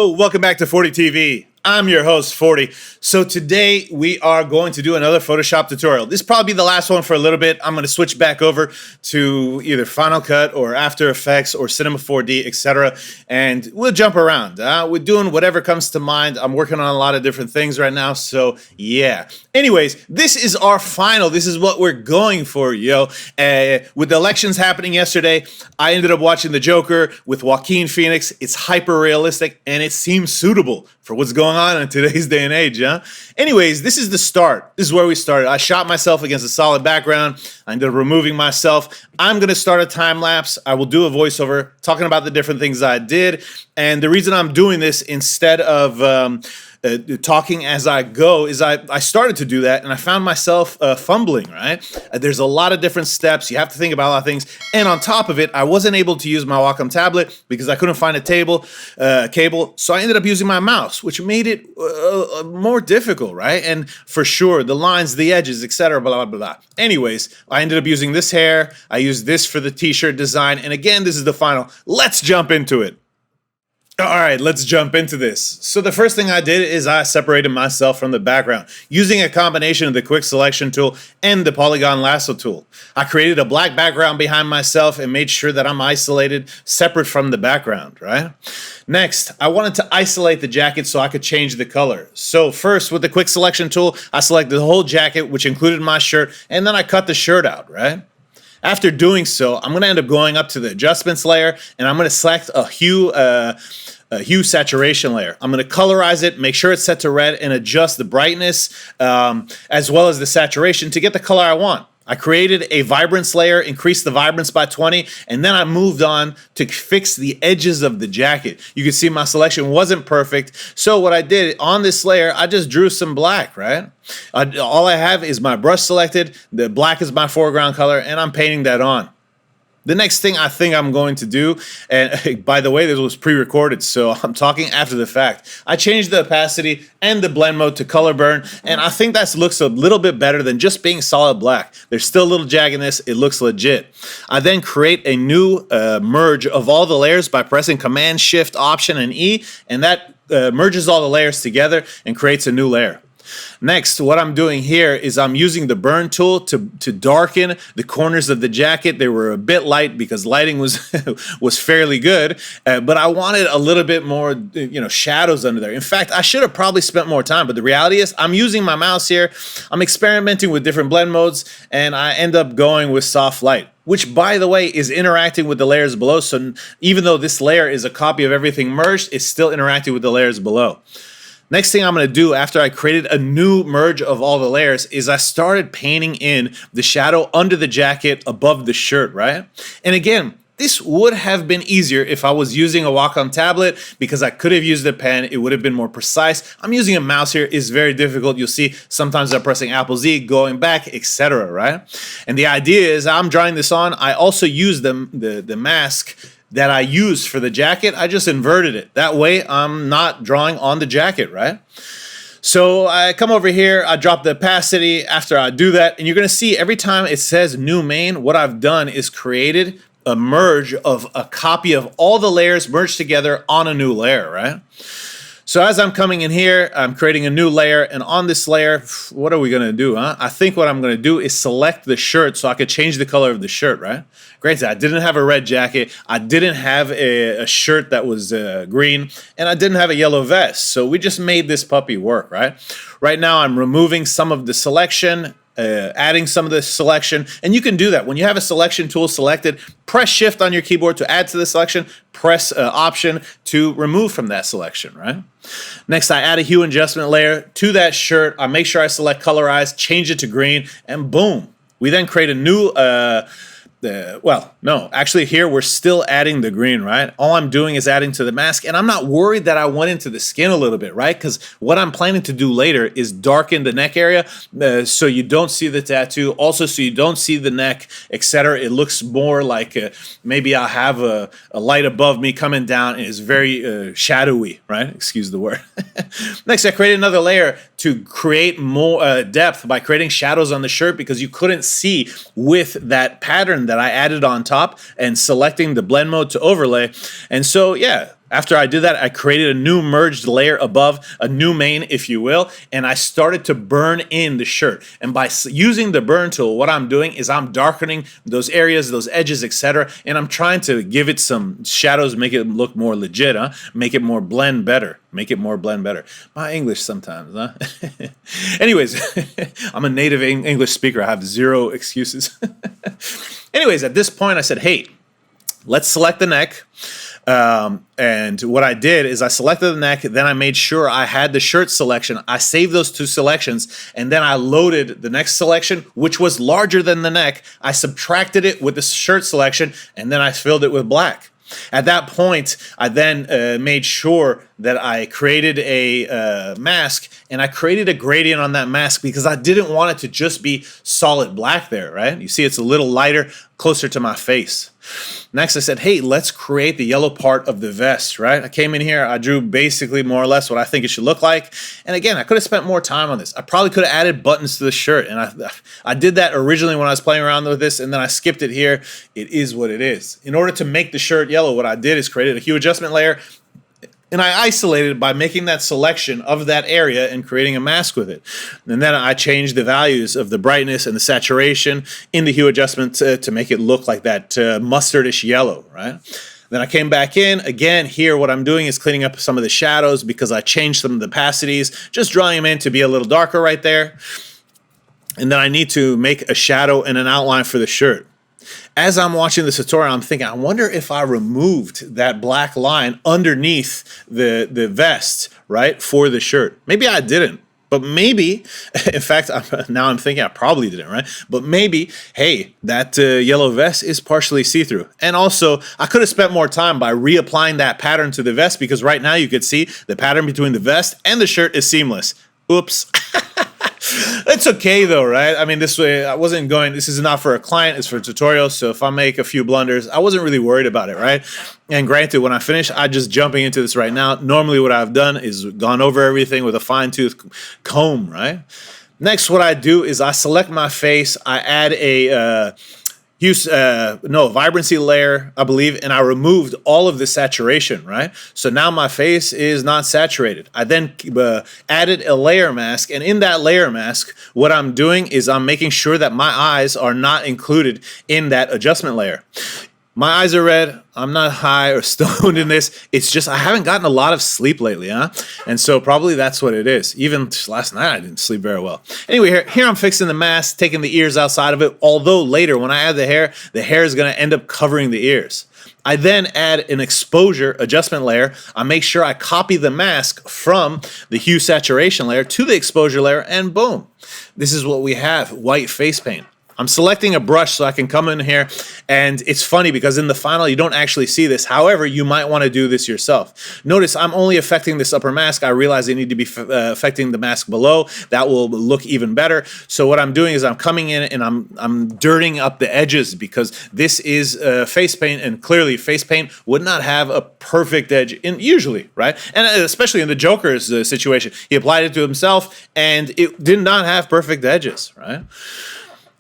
Hello, welcome back to FordeeTV. I'm your host, Fordee. So today we are going to do another Photoshop tutorial. This will probably be the last one for a little bit. I'm going to switch back over to either Final Cut or After Effects or Cinema 4D, etc. And we'll jump around. We're doing whatever comes to mind. I'm working on a lot of different things right now, so yeah. Anyways, this is our final. This is what we're going for, yo. With the elections happening yesterday, I ended up watching The Joker with Joaquin Phoenix. It's hyper realistic and it seems suitable for what's going on in today's day and age, huh? Anyways, this is the start. This is where we started. I shot myself against a solid background. I ended up removing myself. I'm going to start a time lapse. I will do a voiceover talking about the different things I did. And the reason I'm doing this instead of talking as I go is I started to do that and I found myself fumbling, right? There's a lot of different steps. You have to think about a lot of things. And on top of it, I wasn't able to use my Wacom tablet because I couldn't find a cable. So I ended up using my mouse, which made it more difficult, right? And for sure, the lines, the edges, etc., blah, blah, blah. Anyways, I ended up using this hair. I used this for the t-shirt design. And again, this is the final. Let's jump into it. All right, let's jump into this. So the first thing I did is I separated myself from the background using a combination of the quick selection tool and the polygon lasso tool. I created a black background behind myself and made sure that I'm isolated, separate from the background, right? Next, I wanted to isolate the jacket so I could change the color. So first, with the quick selection tool, I selected the whole jacket, which included my shirt, and then I cut the shirt out, right? After doing so, I'm going to end up going up to the adjustments layer and I'm going to select a hue saturation layer. I'm going to colorize it, make sure it's set to red, and adjust the brightness as well as the saturation to get the color I want. I created a vibrance layer, increased the vibrance by 20, and then I moved on to fix the edges of the jacket. You can see my selection wasn't perfect, so what I did on this layer, I just drew some black, right? All I have is my brush selected, the black is my foreground color, and I'm painting that on. The next thing I think I'm going to do, and by the way, this was pre-recorded, so I'm talking after the fact. I changed the opacity and the blend mode to color burn, and I think that looks a little bit better than just being solid black. There's still a little jaggedness. It looks legit. I then create a new merge of all the layers by pressing Command, Shift, Option, and E, and that merges all the layers together and creates a new layer. Next, what I'm doing here is I'm using the burn tool to darken the corners of the jacket. They were a bit light because lighting was was fairly good, but I wanted a little bit more, shadows under there. In fact, I should have probably spent more time, but the reality is I'm using my mouse here. I'm experimenting with different blend modes, and I end up going with soft light, which, by the way, is interacting with the layers below. So even though this layer is a copy of everything merged, it's still interacting with the layers below. Next thing I'm going to do after I created a new merge of all the layers is I started painting in the shadow under the jacket above the shirt, right? And again, this would have been easier if I was using a Wacom tablet because I could have used a pen. It would have been more precise. I'm using a mouse here. It's very difficult. You'll see sometimes I'm pressing Apple Z, going back, etc., right? And the idea is I'm drawing this on. I also use the mask that I used for the jacket. I just inverted it. That way I'm not drawing on the jacket, right? So I come over here, I drop the opacity after I do that, and you're gonna see every time it says new main, what I've done is created a merge of a copy of all the layers merged together on a new layer, right? So as I'm coming in here, I'm creating a new layer, and on this layer, what are we gonna do, huh? I think what I'm gonna do is select the shirt so I could change the color of the shirt, right? Granted, I didn't have a red jacket, I didn't have a shirt that was green, and I didn't have a yellow vest, so we just made this puppy work, right? Right now, I'm removing some of the selection, adding some of the selection, and you can do that. When you have a selection tool selected, press Shift on your keyboard to add to the selection, press Option to remove from that selection, right? Next, I add a hue adjustment layer to that shirt. I make sure I select colorize, change it to green, and boom. We then create a new well, no, actually here we're still adding the green, right? All I'm doing is adding to the mask, and I'm not worried that I went into the skin a little bit, right? Because what I'm planning to do later is darken the neck area so you don't see the tattoo, also so you don't see the neck, etc. It looks more like maybe I'll have a light above me coming down, and it's very shadowy, right? Excuse the word. Next, I created another layer to create more depth by creating shadows on the shirt because you couldn't see with that pattern that I added on top and selecting the blend mode to overlay. And so, yeah, After I did that, I created a new merged layer above, a new main, if you will, and I started to burn in the shirt. And by using the burn tool, what I'm doing is I'm darkening those areas, those edges, etc., and I'm trying to give it some shadows, make it look more legit, huh? Make it more blend better. Make it more blend better. My English sometimes, huh? Anyways, I'm a native English speaker. I have zero excuses. Anyways, at this point, I said, hey, let's select the neck. And what I did is I selected the neck, then I made sure I had the shirt selection. I saved those two selections, and then I loaded the next selection, which was larger than the neck. I subtracted it with the shirt selection, and then I filled it with black. At that point, I then made sure that I created a mask, and I created a gradient on that mask because I didn't want it to just be solid black there, right? You see it's a little lighter, closer to my face. Next, I said, hey, let's create the yellow part of the vest, right? I came in here, I drew basically more or less what I think it should look like. And again, I could have spent more time on this. I probably could have added buttons to the shirt. And I did that originally when I was playing around with this, and then I skipped it here. It is what it is. In order to make the shirt yellow, what I did is created a hue adjustment layer, and I isolated it by making that selection of that area and creating a mask with it. And then I changed the values of the brightness and the saturation in the hue adjustment to make it look like that mustardish yellow, right? Then I came back in. Again, here what I'm doing is cleaning up some of the shadows because I changed some of the opacities, just drawing them in to be a little darker right there. And then I need to make a shadow and an outline for the shirt. As I'm watching the tutorial, I'm thinking, I wonder if I removed that black line underneath the vest, right, for the shirt. Maybe I didn't, but maybe, in fact, now I'm thinking I probably didn't, right? But maybe, hey, that yellow vest is partially see-through. And also, I could have spent more time by reapplying that pattern to the vest because right now you could see the pattern between the vest and the shirt is seamless. Oops. It's okay though, right? I mean, this way I wasn't going, this is not for a client, it's for a tutorial. So if I make a few blunders, I wasn't really worried about it, right? And granted, when I finish, I'm just jumping into this right now. Normally what I've done is gone over everything with a fine-tooth comb, right? Next, what I do is I select my face, I add a vibrancy layer, I believe, and I removed all of the saturation, right? So now my face is not saturated. I then added a layer mask, and in that layer mask, what I'm doing is I'm making sure that my eyes are not included in that adjustment layer. My eyes are red. I'm not high or stoned in this. It's just I haven't gotten a lot of sleep lately, huh? And so probably that's what it is. Even last night I didn't sleep very well. Anyway, here I'm fixing the mask, taking the ears outside of it, although later when I add the hair is going to end up covering the ears. I then add an exposure adjustment layer. I make sure I copy the mask from the hue saturation layer to the exposure layer, and boom. This is what we have, white face paint. I'm selecting a brush so I can come in here, and it's funny because in the final you don't actually see this. However, you might want to do this yourself. Notice I'm only affecting this upper mask. I realize I need to be affecting the mask below. That will look even better. So what I'm doing is I'm coming in and I'm dirtying up the edges because this is face paint, and clearly face paint would not have a perfect edge usually, right? And especially in the Joker's situation, he applied it to himself and it did not have perfect edges, right?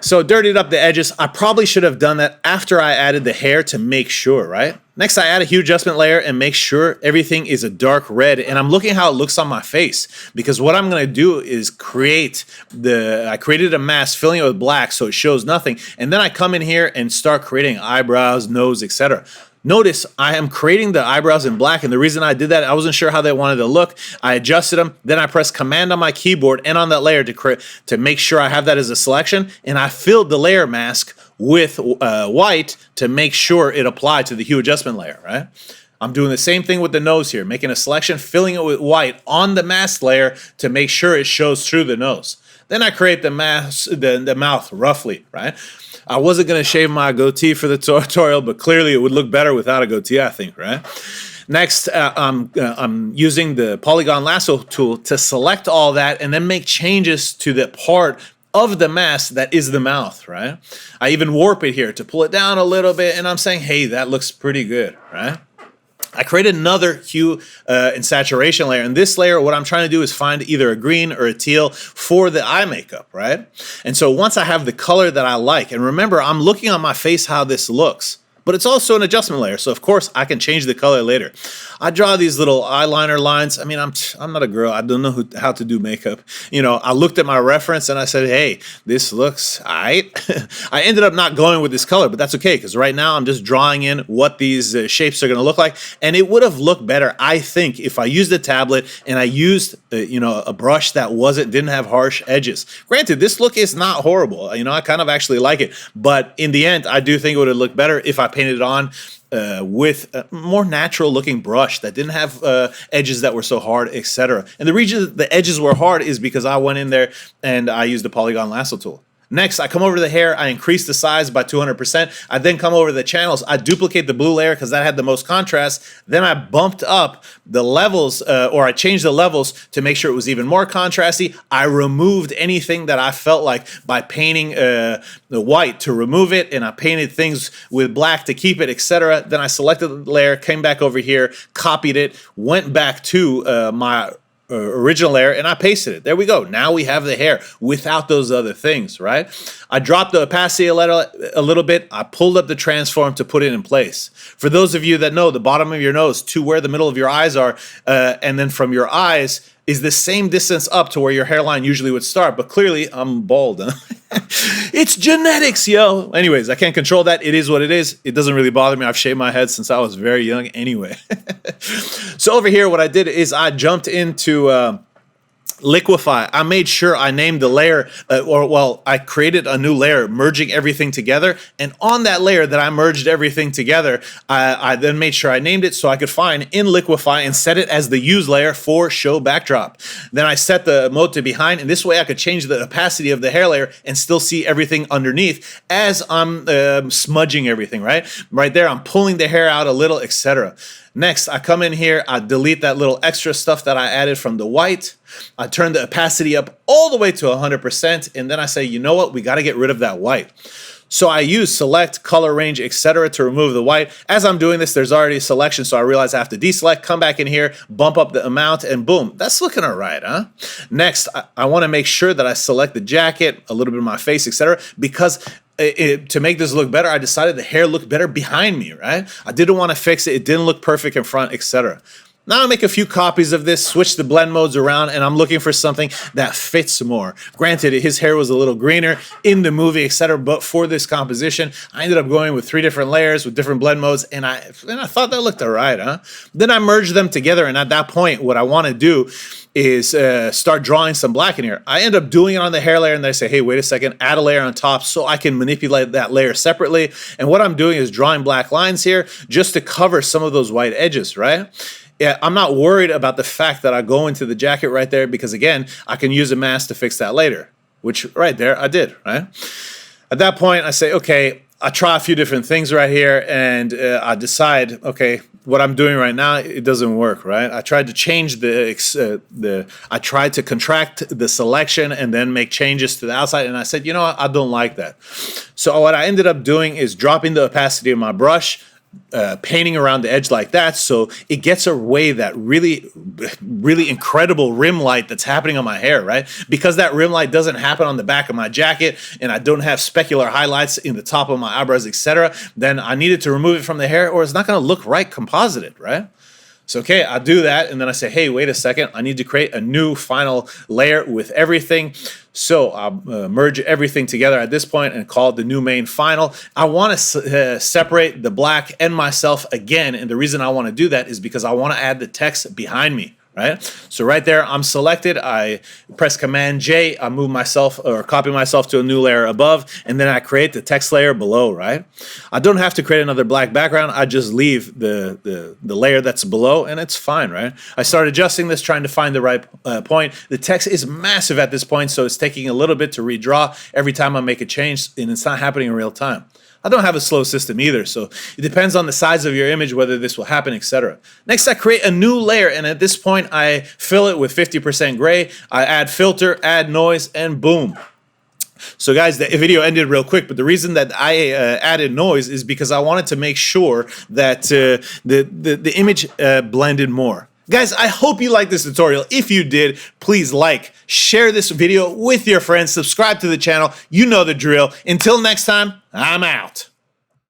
So dirtied up the edges. I probably should have done that after I added the hair to make sure, right? Next, I add a hue adjustment layer and make sure everything is a dark red. And I'm looking how it looks on my face because what I'm going to do is I created a mask, filling it with black so it shows nothing. And then I come in here and start creating eyebrows, nose, etc. Notice I am creating the eyebrows in black, and the reason I did that, I wasn't sure how they wanted to look. I adjusted them, then I pressed Command on my keyboard and on that layer to make sure I have that as a selection, and I filled the layer mask with white to make sure it applied to the hue adjustment layer, right? I'm doing the same thing with the nose here, making a selection, filling it with white on the mask layer to make sure it shows through the nose. Then I create the mouth roughly, right? I wasn't going to shave my goatee for the tutorial, but clearly it would look better without a goatee, I think, right? Next, I'm using the polygon lasso tool to select all that and then make changes to the part of the mask that is the mouth, right? I even warp it here to pull it down a little bit, and I'm saying, hey, that looks pretty good, right? I created another hue and saturation layer. And this layer, what I'm trying to do is find either a green or a teal for the eye makeup, right? And so once I have the color that I like, and remember, I'm looking on my face how this looks. but it's also an adjustment layer. So of course I can change the color later. I draw these little eyeliner lines. I mean, I'm not a girl. I don't know how to do makeup. You know, I looked at my reference and I said, hey, this looks all right. I ended up not going with this color, but that's okay, because right now I'm just drawing in what these shapes are going to look like. And it would have looked better, I think, if I used a tablet and I used, you know, a brush that didn't have harsh edges. Granted, this look is not horrible. You know, I kind of actually like it. But in the end, I do think it would have looked better if I painted it on with a more natural looking brush that didn't have edges that were so hard, etc. And the reason the edges were hard is because I went in there and I used the polygon lasso tool. Next, I come over to the hair, I increase the size by 200%. I then come over to the channels, I duplicate the blue layer because that had the most contrast. Then I bumped up the levels, or I changed the levels to make sure it was even more contrasty. I removed anything that I felt like by painting the white to remove it, and I painted things with black to keep it, etc. Then I selected the layer, came back over here, copied it, went back to my original layer, and I pasted it. There we go. Now we have the hair without those other things, right? I dropped the opacity a little bit. I pulled up the transform to put it in place. For those of you that know, the bottom of your nose to where the middle of your eyes are, and then from your eyes is the same distance up to where your hairline usually would start, but clearly I'm bald. It's genetics, yo. Anyways, I can't control that. It is what it is. It doesn't really bother me. I've shaved my head since I was very young anyway. So over here, what I did is I jumped into liquify. I made sure I named the layer, I created a new layer, merging everything together. And on that layer that I merged everything together, I then made sure I named it so I could find in liquify and set it as the use layer for show backdrop. Then I set the mode to behind, and this way I could change the opacity of the hair layer and still see everything underneath as I'm smudging everything, right? Right there, I'm pulling the hair out a little, etc. Next, I come in here, I delete that little extra stuff that I added from the white. I turn the opacity up all the way to 100%, and then I say, you know what, we got to get rid of that white. So I use select, color range, etc. to remove the white. As I'm doing this, there's already a selection, so I realize I have to deselect, come back in here, bump up the amount, and boom, that's looking all right, huh? Next, I want to make sure that I select the jacket, a little bit of my face, etc. because to make this look better, I decided the hair looked better behind me, right? I didn't want to fix it. It didn't look perfect in front, etc. Now I make a few copies of this, switch the blend modes around, and I'm looking for something that fits more. Granted, his hair was a little greener in the movie, etc., but for this composition, I ended up going with 3 different layers with different blend modes, and I thought that looked all right, huh? Then I merged them together, and at that point, what I want to do is start drawing some black in here. I end up doing it on the hair layer, and then I say, hey, wait a second, add a layer on top so I can manipulate that layer separately. And what I'm doing is drawing black lines here just to cover some of those white edges, right? Yeah, I'm not worried about the fact that I go into the jacket right there because, again, I can use a mask to fix that later, which right there I did, right? At that point, I say, okay, I try a few different things right here, and I decide, okay, what I'm doing right now, it doesn't work, right? I tried to change I tried to contract the selection and then make changes to the outside, and I said, you know what, I don't like that. So what I ended up doing is dropping the opacity of my brush, painting around the edge like that, so it gets away that really incredible rim light that's happening on my hair, right? Because that rim light doesn't happen on the back of my jacket, and I don't have specular highlights in the top of my eyebrows, etc., then I needed to remove it from the hair, or it's not going to look right composited, right? So, okay, I do that, and then I say, hey, wait a second, I need to create a new final layer with everything. So I'll merge everything together at this point and call it the new main final. I want to separate the black and myself again, and the reason I want to do that is because I want to add the text behind me. Right? So right there, I'm selected. I press Command J. I move myself or copy myself to a new layer above, and then I create the text layer below. Right? I don't have to create another black background. I just leave the layer that's below, and it's fine. Right? I start adjusting this, trying to find the right point. The text is massive at this point, so it's taking a little bit to redraw every time I make a change, and it's not happening in real time. I don't have a slow system either, so it depends on the size of your image, whether this will happen, etc. Next, I create a new layer, and at this point, I fill it with 50% gray. I add filter, add noise, and boom. So guys, the video ended real quick, but the reason that I added noise is because I wanted to make sure that the image blended more. Guys, I hope you liked this tutorial. If you did, please like, share this video with your friends, subscribe to the channel. You know the drill. Until next time, I'm out.